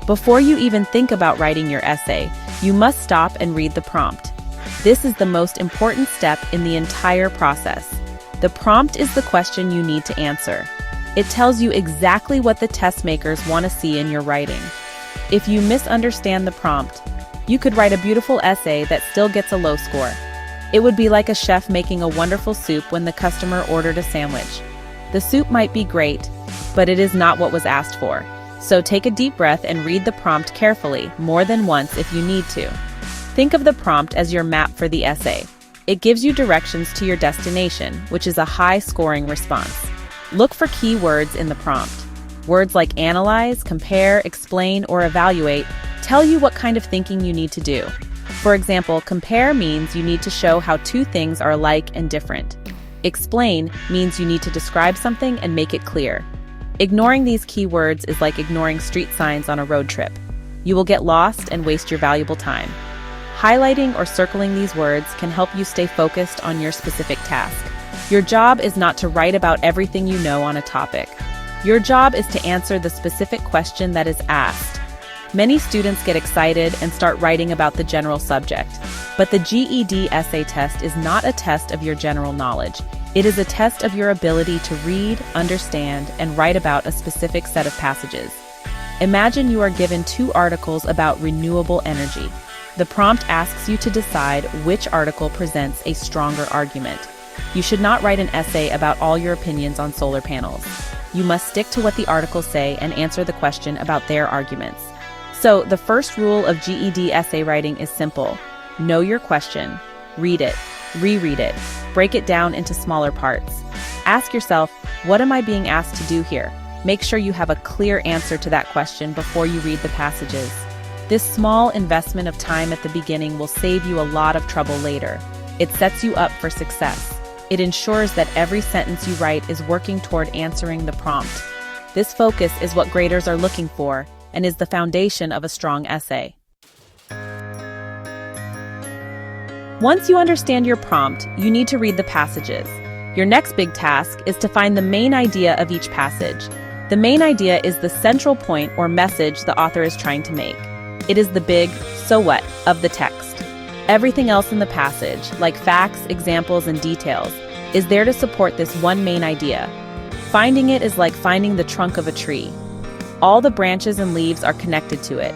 Before you even think about writing your essay, you must stop and read the prompt. This is the most important step in the entire process. The prompt is the question you need to answer. It tells you exactly what the test makers want to see in your writing. If you misunderstand the prompt, you could write a beautiful essay that still gets a low score. It would be like a chef making a wonderful soup when the customer ordered a sandwich. The soup might be great, but it is not what was asked for. So take a deep breath and read the prompt carefully, more than once if you need to. Think of the prompt as your map for the essay. It gives you directions to your destination, which is a high-scoring response. Look for key words in the prompt. Words like analyze, compare, explain, or evaluate tell you what kind of thinking you need to do. For example, compare means you need to show how two things are alike and different. Explain means you need to describe something and make it clear. Ignoring these keywords is like ignoring street signs on a road trip. You will get lost and waste your valuable time. Highlighting or circling these words can help you stay focused on your specific task. Your job is not to write about everything you know on a topic. Your job is to answer the specific question that is asked. Many students get excited and start writing about the general subject, but the GED essay test is not a test of your general knowledge. It is a test of your ability to read, understand, and write about a specific set of passages. Imagine you are given 2 articles about renewable energy. The prompt asks you to decide which article presents a stronger argument. You should not write an essay about all your opinions on solar panels. You must stick to what the articles say and answer the question about their arguments. So, the first rule of GED essay writing is simple. Know your question, read it, reread it, break it down into smaller parts. Ask yourself, what am I being asked to do here? Make sure you have a clear answer to that question before you read the passages. This small investment of time at the beginning will save you a lot of trouble later. It sets you up for success. It ensures that every sentence you write is working toward answering the prompt. This focus is what graders are looking for and is the foundation of a strong essay. Once you understand your prompt, you need to read the passages. Your next big task is to find the main idea of each passage. The main idea is the central point or message the author is trying to make. It is the big "so what" of the text. Everything else in the passage, like facts, examples, and details, is there to support this one main idea. Finding it is like finding the trunk of a tree. All the branches and leaves are connected to it.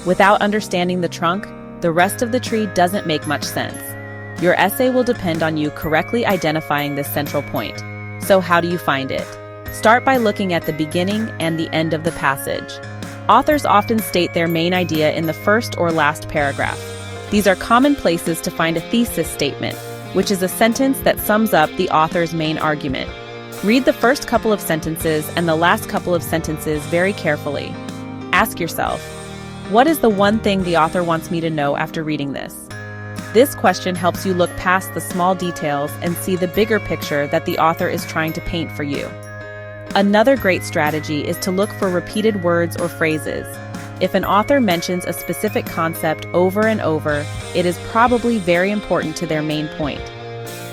Without understanding the trunk, the rest of the tree doesn't make much sense. Your essay will depend on you correctly identifying this central point. So how do you find it? Start by looking at the beginning and the end of the passage. Authors often state their main idea in the first or last paragraph. These are common places to find a thesis statement, which is a sentence that sums up the author's main argument. Read the first couple of sentences and the last couple of sentences very carefully. Ask yourself, what is the one thing the author wants me to know after reading this? This question helps you look past the small details and see the bigger picture that the author is trying to paint for you. Another great strategy is to look for repeated words or phrases. If an author mentions a specific concept over and over, it is probably very important to their main point.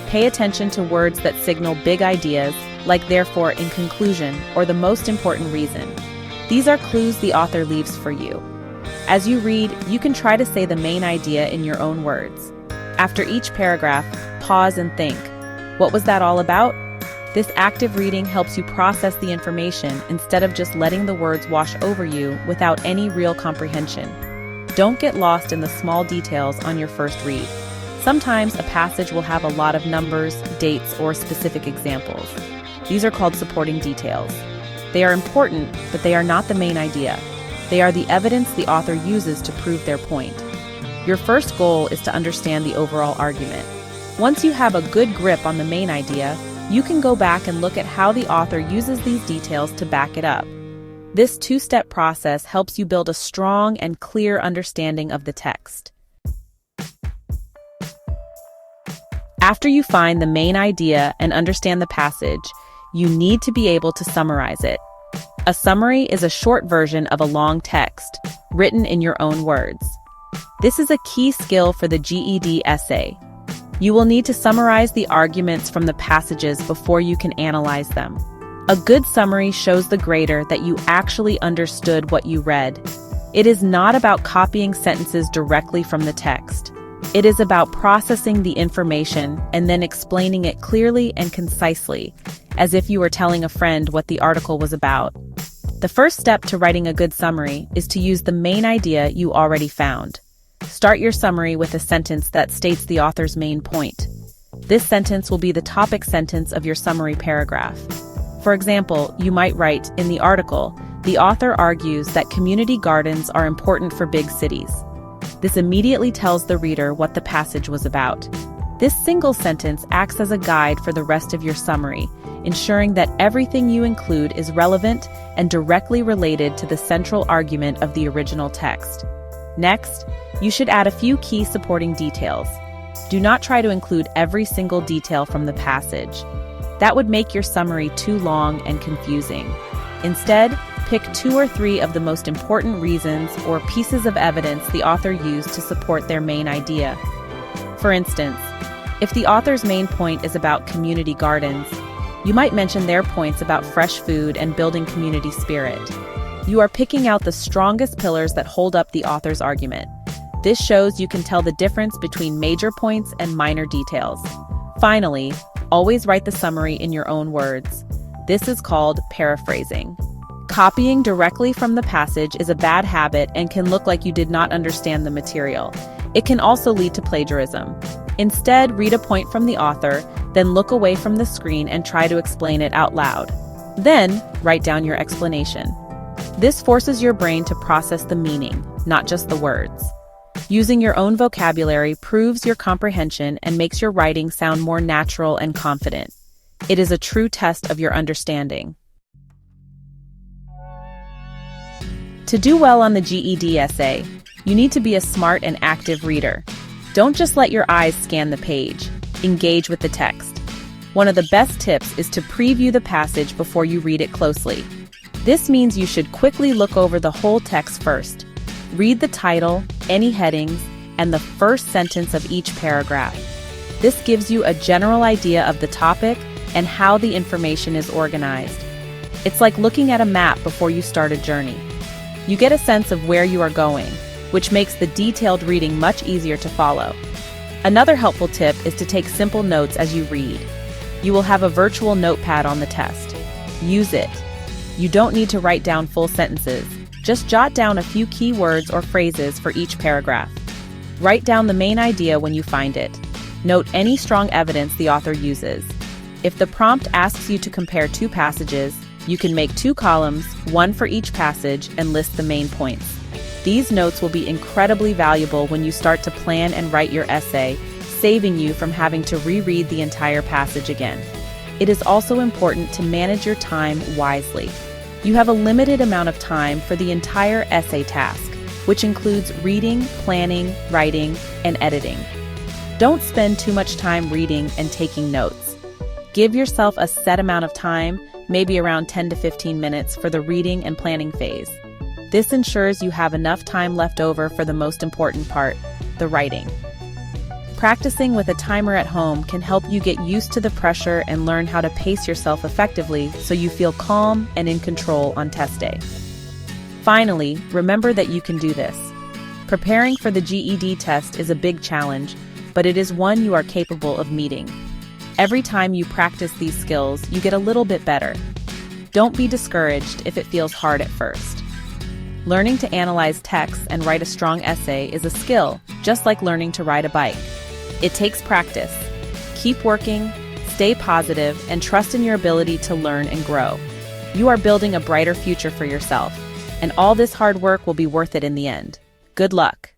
Pay attention to words that signal big ideas, like therefore, in conclusion, or the most important reason. These are clues the author leaves for you. As you read, you can try to say the main idea in your own words. After each paragraph, pause and think, what was that all about? This active reading helps you process the information instead of just letting the words wash over you without any real comprehension. Don't get lost in the small details on your first read. Sometimes a passage will have a lot of numbers, dates, or specific examples. These are called supporting details. They are important, but they are not the main idea. They are the evidence the author uses to prove their point. Your first goal is to understand the overall argument. Once you have a good grip on the main idea, you can go back and look at how the author uses these details to back it up. This two-step process helps you build a strong and clear understanding of the text. After you find the main idea and understand the passage, you need to be able to summarize it. A summary is a short version of a long text, written in your own words. This is a key skill for the GED essay. You will need to summarize the arguments from the passages before you can analyze them. A good summary shows the grader that you actually understood what you read. It is not about copying sentences directly from the text. It is about processing the information and then explaining it clearly and concisely, as if you were telling a friend what the article was about. The first step to writing a good summary is to use the main idea you already found. Start your summary with a sentence that states the author's main point. This sentence will be the topic sentence of your summary paragraph. For example, you might write, in the article, the author argues that community gardens are important for big cities. This immediately tells the reader what the passage was about. This single sentence acts as a guide for the rest of your summary, ensuring that everything you include is relevant and directly related to the central argument of the original text. Next, you should add a few key supporting details. Do not try to include every single detail from the passage. That would make your summary too long and confusing. Instead, pick 2 or 3 of the most important reasons or pieces of evidence the author used to support their main idea. For instance, if the author's main point is about community gardens, you might mention their points about fresh food and building community spirit. You are picking out the strongest pillars that hold up the author's argument. This shows you can tell the difference between major points and minor details. Finally, always write the summary in your own words. This is called paraphrasing. Copying directly from the passage is a bad habit and can look like you did not understand the material. It can also lead to plagiarism. Instead, read a point from the author, then look away from the screen and try to explain it out loud. Then, write down your explanation. This forces your brain to process the meaning, not just the words. Using your own vocabulary proves your comprehension and makes your writing sound more natural and confident. It is a true test of your understanding. To do well on the GED essay, you need to be a smart and active reader. Don't just let your eyes scan the page. Engage with the text. One of the best tips is to preview the passage before you read it closely. This means you should quickly look over the whole text first. Read the title, any headings, and the first sentence of each paragraph. This gives you a general idea of the topic and how the information is organized. It's like looking at a map before you start a journey. You get a sense of where you are going, which makes the detailed reading much easier to follow. Another helpful tip is to take simple notes as you read. You will have a virtual notepad on the test. Use it. You don't need to write down full sentences. Just jot down a few key words or phrases for each paragraph. Write down the main idea when you find it. Note any strong evidence the author uses. If the prompt asks you to compare 2 passages, you can make 2 columns, 1 for each passage, and list the main points. These notes will be incredibly valuable when you start to plan and write your essay, saving you from having to reread the entire passage again. It is also important to manage your time wisely. You have a limited amount of time for the entire essay task, which includes reading, planning, writing, and editing. Don't spend too much time reading and taking notes. Give yourself a set amount of time, maybe around 10 to 15 minutes, for the reading and planning phase. This ensures you have enough time left over for the most important part, the writing. Practicing with a timer at home can help you get used to the pressure and learn how to pace yourself effectively so you feel calm and in control on test day. Finally, remember that you can do this. Preparing for the GED test is a big challenge, but it is one you are capable of meeting. Every time you practice these skills, you get a little bit better. Don't be discouraged if it feels hard at first. Learning to analyze text and write a strong essay is a skill, just like learning to ride a bike. It takes practice. Keep working, stay positive, and trust in your ability to learn and grow. You are building a brighter future for yourself, and all this hard work will be worth it in the end. Good luck.